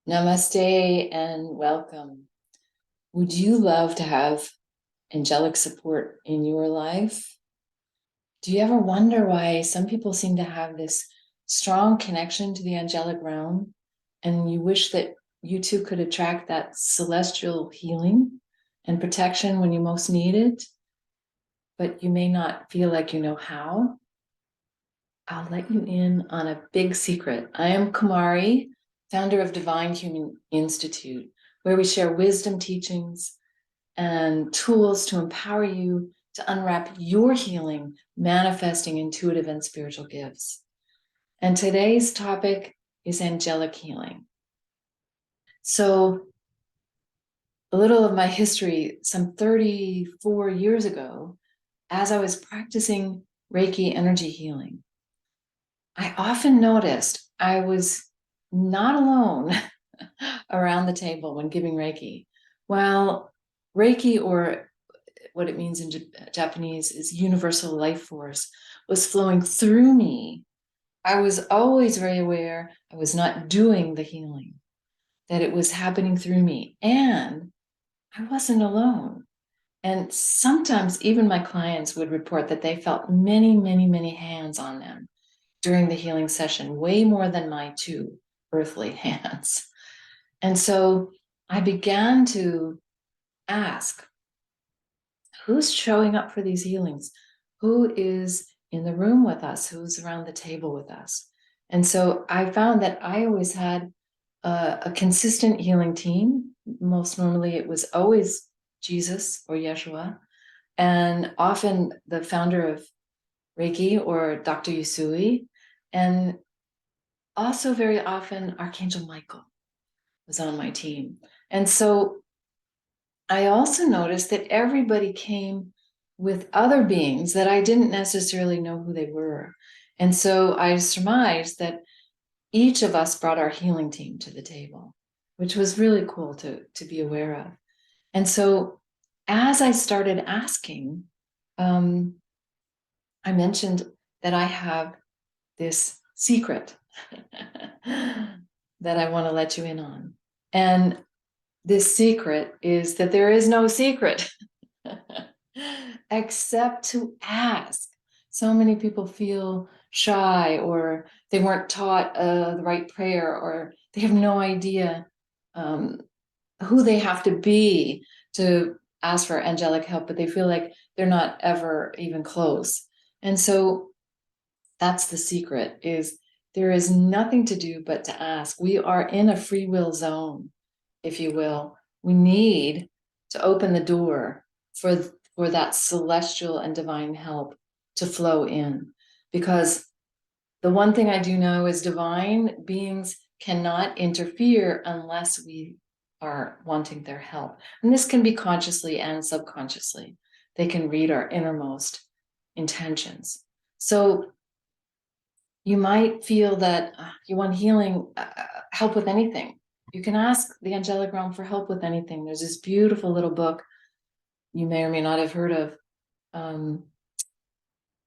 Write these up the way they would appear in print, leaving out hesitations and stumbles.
Namaste and welcome. Would you love to have angelic support in your life? Do you ever wonder why some people seem to have this strong connection to the angelic realm, and you wish that you too could attract that celestial healing and protection when you most need it, but you may not feel like you know how? I'll let you in on a big secret. I am Kumari, founder of Divine Human Institute, where we share wisdom teachings and tools to empower you to unwrap your healing, manifesting intuitive and spiritual gifts. And today's topic is angelic healing. So, a little of my history, some 34 years ago, as I was practicing Reiki energy healing, I often noticed I was not alone around the table when giving Reiki. Well, Reiki, or what it means in Japanese is universal life force, was flowing through me. I was always very aware I was not doing the healing, that it was happening through me, and I wasn't alone. And sometimes even my clients would report that they felt many, many, many hands on them during the healing session, way more than my two earthly hands. And so I began to ask, who's showing up for these healings? Who is in the room with us? Who's around the table with us? And so I found that I always had a consistent healing team. Most normally it was always Jesus or Yeshua, and often the founder of Reiki or Dr. Yusui, and also very often Archangel Michael was on my team. And so I also noticed that everybody came with other beings that I didn't necessarily know who they were. And so I surmised that each of us brought our healing team to the table, which was really cool to be aware of. And so as I started asking, I mentioned that I have this secret that I want to let you in on. And this secret is that there is no secret except to ask. So many people feel shy, or they weren't taught the right prayer, or they have no idea who they have to be to ask for angelic help, but they feel like they're not ever even close. And so that's the secret, is there is nothing to do but to ask. We are in a free will zone, if you will. We need to open the door for that celestial and divine help to flow in. Because the one thing I do know is divine beings cannot interfere unless we are wanting their help. And this can be consciously and subconsciously. They can read our innermost intentions. So you might feel that you want healing, help with anything. You can ask the angelic realm for help with anything. There's this beautiful little book you may or may not have heard of,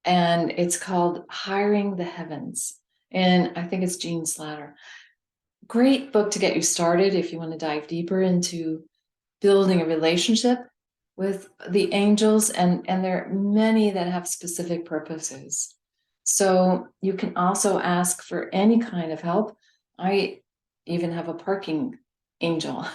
and it's called Hiring the Heavens. And I think it's Jean Slatter. Great book to get you started if you want to dive deeper into building a relationship with the angels, and there are many that have specific purposes. So you can also ask for any kind of help. I even have a parking angel.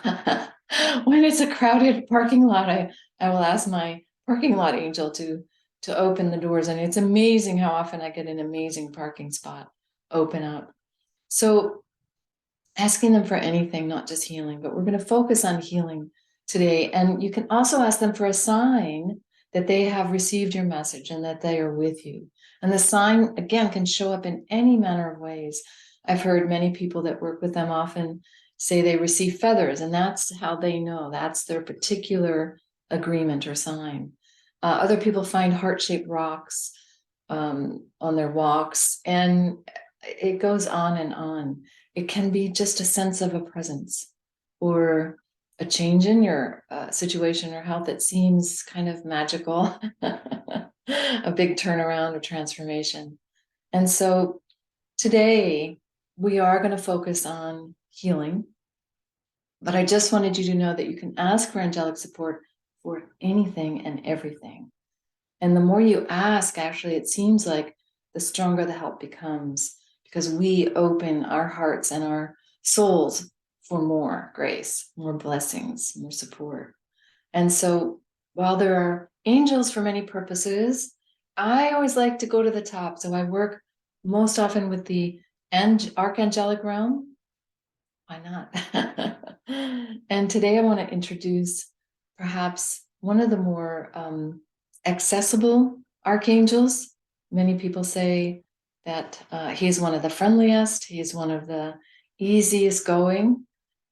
When it's a crowded parking lot, I will ask my parking lot angel to open the doors. And it's amazing how often I get an amazing parking spot open up. So asking them for anything, not just healing, but we're going to focus on healing today. And you can also ask them for a sign that they have received your message and that they are with you. And the sign, again, can show up in any manner of ways. I've heard many people that work with them often say they receive feathers, and that's how they know. That's their particular agreement or sign. Other people find heart-shaped rocks on their walks, and it goes on and on. It can be just a sense of a presence, or a change in your situation or health that seems kind of magical, a big turnaround or transformation. And so today we are going to focus on healing. But I just wanted you to know that you can ask for angelic support for anything and everything. And the more you ask, actually, it seems like the stronger the help becomes, because we open our hearts and our souls for more grace, more blessings, more support. And so while there are angels for many purposes, I always like to go to the top. So I work most often with the archangelic realm. Why not? And today I want to introduce perhaps one of the more accessible archangels. Many people say that he's one of the friendliest, he's one of the easiest going.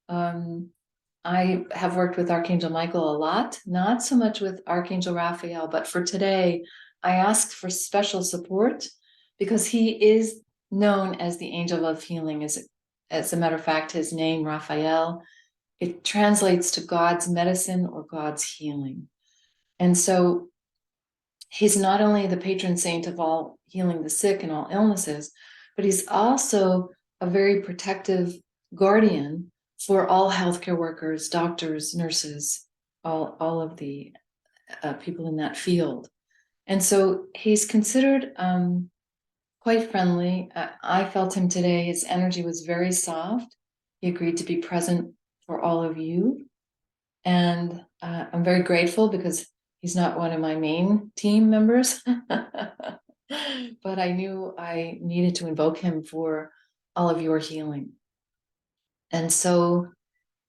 I have worked with Archangel Michael a lot, not so much with Archangel Raphael, but for today, I asked for special support because he is known as the angel of healing. As a matter of fact, his name, Raphael, it translates to God's medicine or God's healing. And so he's not only the patron saint of all healing the sick and all illnesses, but he's also a very protective guardian for all healthcare workers, doctors, nurses, all of the people in that field. And so he's considered quite friendly. I felt him today. His energy was very soft. He agreed to be present for all of you. And I'm very grateful because he's not one of my main team members. But I knew I needed to invoke him for all of your healing. And so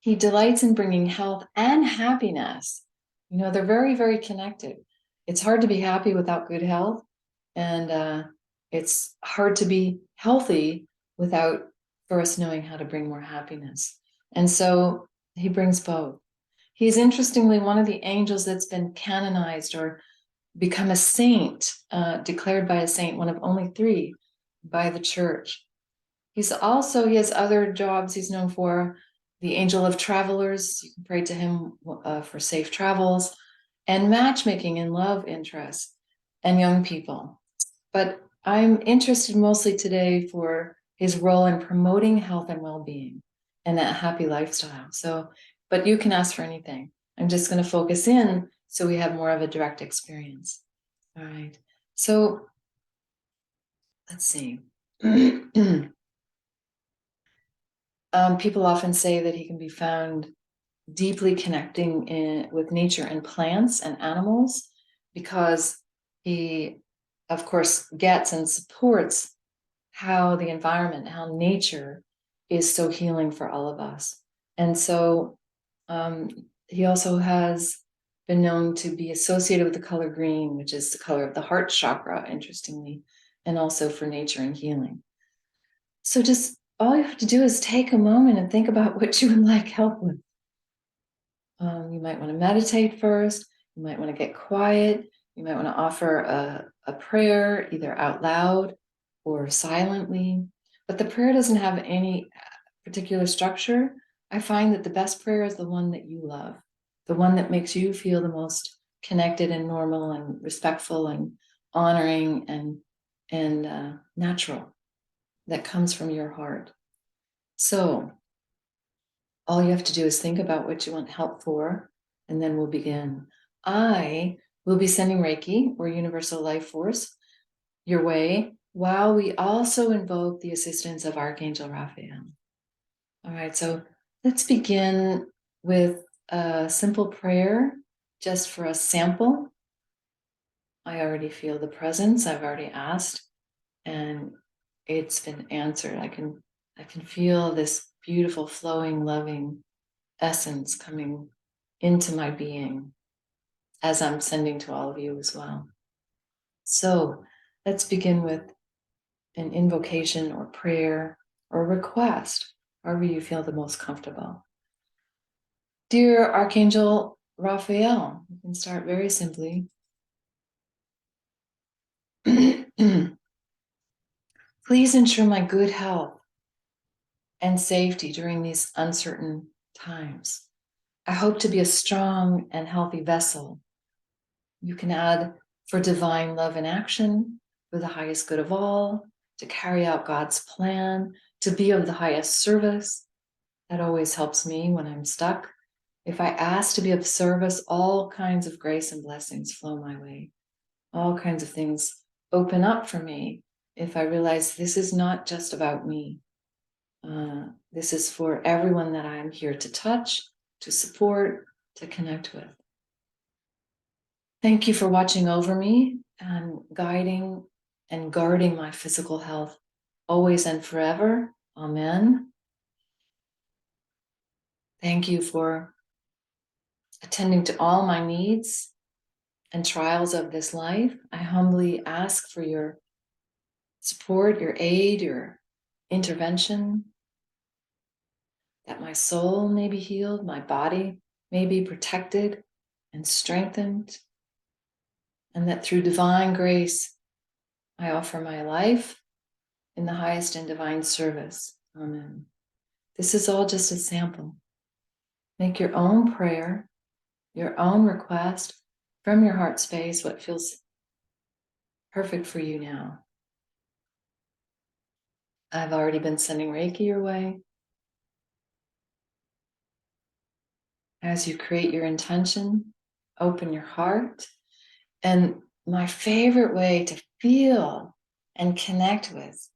he delights in bringing health and happiness. You know, they're very, very connected. It's hard to be happy without good health. And it's hard to be healthy without first knowing how to bring more happiness. And so he brings both. He's interestingly one of the angels that's been canonized or become a saint, declared by a saint, one of only 3 by the church. He has other jobs he's known for. The angel of travelers, you can pray to him for safe travels, and matchmaking and love interests, and young people. But I'm interested mostly today for his role in promoting health and well-being and that happy lifestyle. So, but you can ask for anything. I'm just going to focus in so we have more of a direct experience. All right. So let's see. People often say that he can be found deeply connecting with nature and plants and animals because he, of course, gets and supports how the environment, how nature is so healing for all of us. And so he also has been known to be associated with the color green, which is the color of the heart chakra, interestingly, and also for nature and healing. So just all you have to do is take a moment and think about what you would like help with. You might want to meditate first. You might want to get quiet. You might want to offer a prayer, either out loud or silently. But the prayer doesn't have any particular structure. I find that the best prayer is the one that you love, the one that makes you feel the most connected and normal and respectful and honoring and natural, that comes from your heart. So all you have to do is think about what you want help for, and then we'll begin. I will be sending Reiki or Universal Life Force your way while we also invoke the assistance of Archangel Raphael. All right, so let's begin with a simple prayer just for a sample. I already feel the presence. I've already asked, and it's been answered. I can feel this beautiful, flowing, loving essence coming into my being as I'm sending to all of you as well. So let's begin with an invocation or prayer or request, however you feel the most comfortable. Dear Archangel Raphael, you can start very simply. Please ensure my good health and safety during these uncertain times. I hope to be a strong and healthy vessel. You can add for divine love and action, for the highest good of all, to carry out God's plan, to be of the highest service. That always helps me when I'm stuck. If I ask to be of service, all kinds of grace and blessings flow my way. All kinds of things open up for me if I realize this is not just about me. This is for everyone that I'm here to touch, to support, to connect with. Thank you for watching over me and guiding and guarding my physical health always and forever. Amen. Thank you for attending to all my needs and trials of this life. I humbly ask for your support, your aid, your intervention, that my soul may be healed, my body may be protected and strengthened, and that through divine grace, I offer my life in the highest and divine service. Amen. This is all just a sample. Make your own prayer, your own request from your heart space, what feels perfect for you now. I've already been sending Reiki your way. As you create your intention, open your heart. And my favorite way to feel and connect with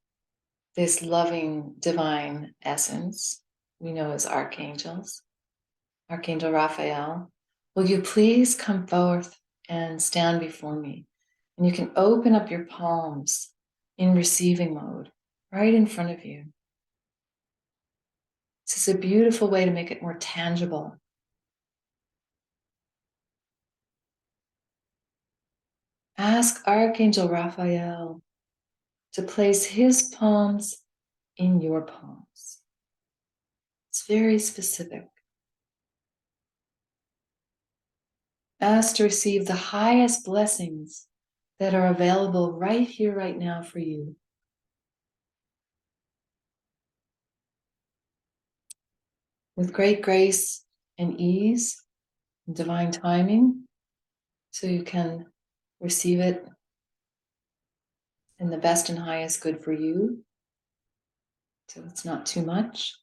this loving divine essence we know as archangels, Archangel Raphael, will you please come forth and stand before me? And you can open up your palms in receiving mode right in front of you. This is a beautiful way to make it more tangible. Ask Archangel Raphael to place his palms in your palms. It's very specific. Ask to receive the highest blessings that are available right here, right now for you. With great grace and ease, and divine timing, so you can receive it in the best and highest good for you, so it's not too much.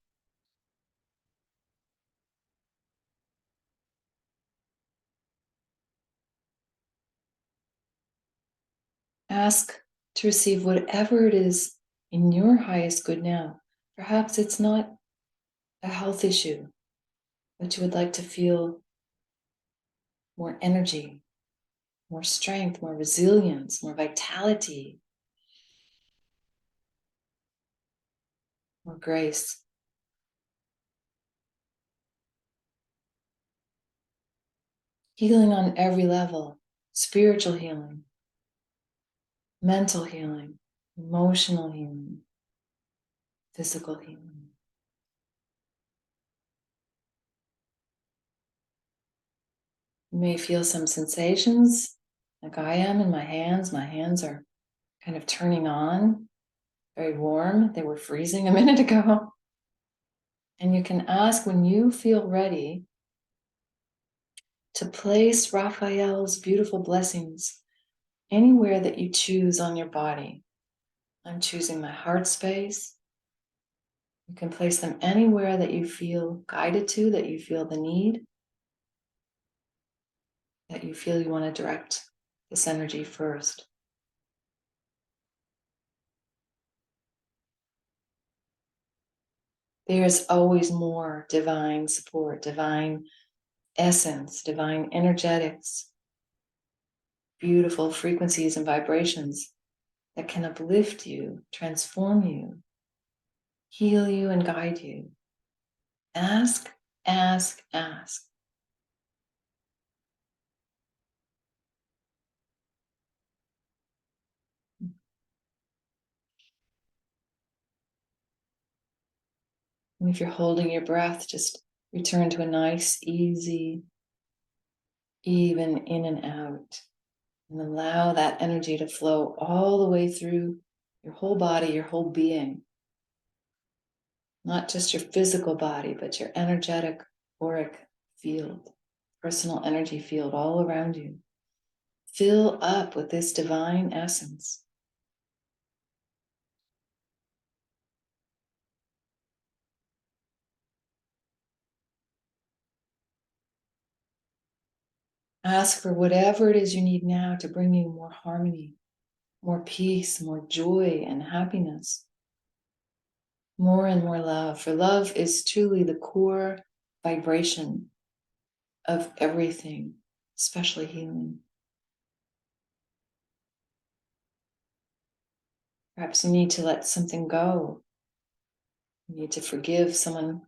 Ask to receive whatever it is in your highest good now. Perhaps it's not a health issue, but you would like to feel more energy, more strength, more resilience, more vitality, more grace. Healing on every level, spiritual healing, mental healing, emotional healing, physical healing. You may feel some sensations like I am in my hands. My hands are kind of turning on, very warm. They were freezing a minute ago. And you can ask when you feel ready to place Raphael's beautiful blessings anywhere that you choose on your body. I'm choosing my heart space. You can place them anywhere that you feel guided to, that you feel the need, that you feel you want to direct this energy first. There is always more divine support, divine essence, divine energetics, beautiful frequencies and vibrations that can uplift you, transform you, heal you, and guide you. Ask, ask, ask. And if you're holding your breath, just return to a nice, easy, even in and out. And allow that energy to flow all the way through your whole body, your whole being. Not just your physical body, but your energetic auric field, personal energy field all around you. Fill up with this divine essence. Ask for whatever it is you need now to bring you more harmony, more peace, more joy and happiness, more and more love. For love is truly the core vibration of everything, especially healing. Perhaps you need to let something go. You need to forgive someone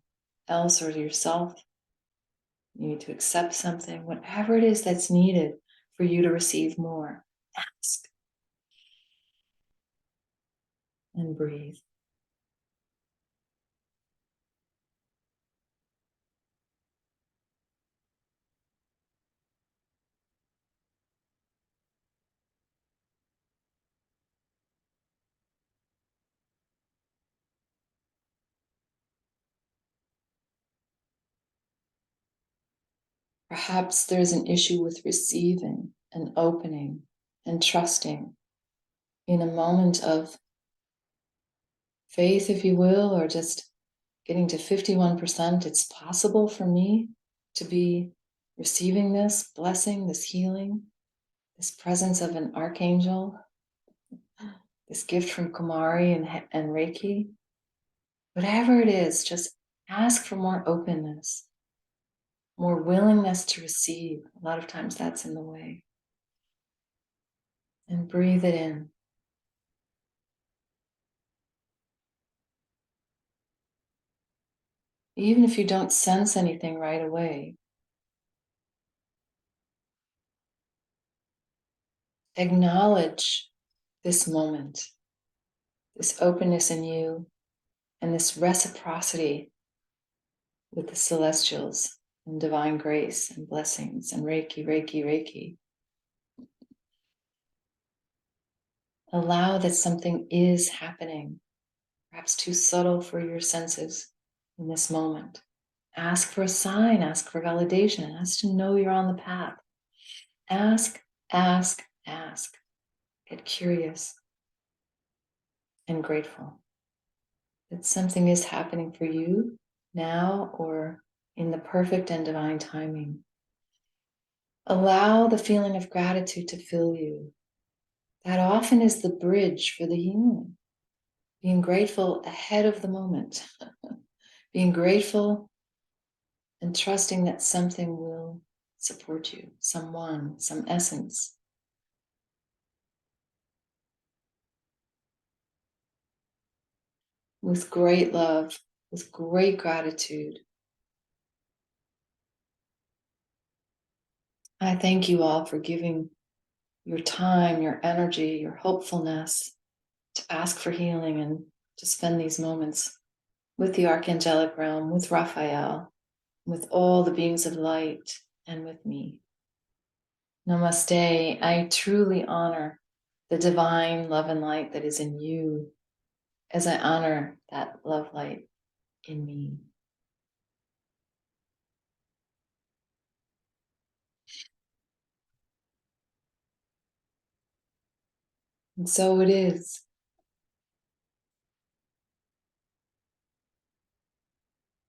else or yourself. You need to accept something, whatever it is that's needed for you to receive more. Ask and breathe. Perhaps there's an issue with receiving and opening and trusting in a moment of faith, if you will, or just getting to 51%. It's possible for me to be receiving this blessing, this healing, this presence of an archangel, this gift from Kumari and Reiki. Whatever it is, just ask for more openness, more willingness to receive. A lot of times that's in the way. And breathe it in. Even if you don't sense anything right away, acknowledge this moment, this openness in you, and this reciprocity with the celestials and divine grace and blessings and Reiki, Reiki, Reiki. Allow that something is happening, perhaps too subtle for your senses in this moment. Ask for a sign, ask for validation, ask to know you're on the path. Ask, ask, ask. Get curious and grateful that something is happening for you now or in the perfect and divine timing. Allow the feeling of gratitude to fill you. That often is the bridge for the healing. Being grateful ahead of the moment. Being grateful and trusting that something will support you, someone, some essence. With great love, with great gratitude. I thank you all for giving your time, your energy, your hopefulness to ask for healing and to spend these moments with the Archangelic realm, with Raphael, with all the beings of light, and with me. Namaste. I truly honor the divine love and light that is in you as I honor that love light in me. And so it is.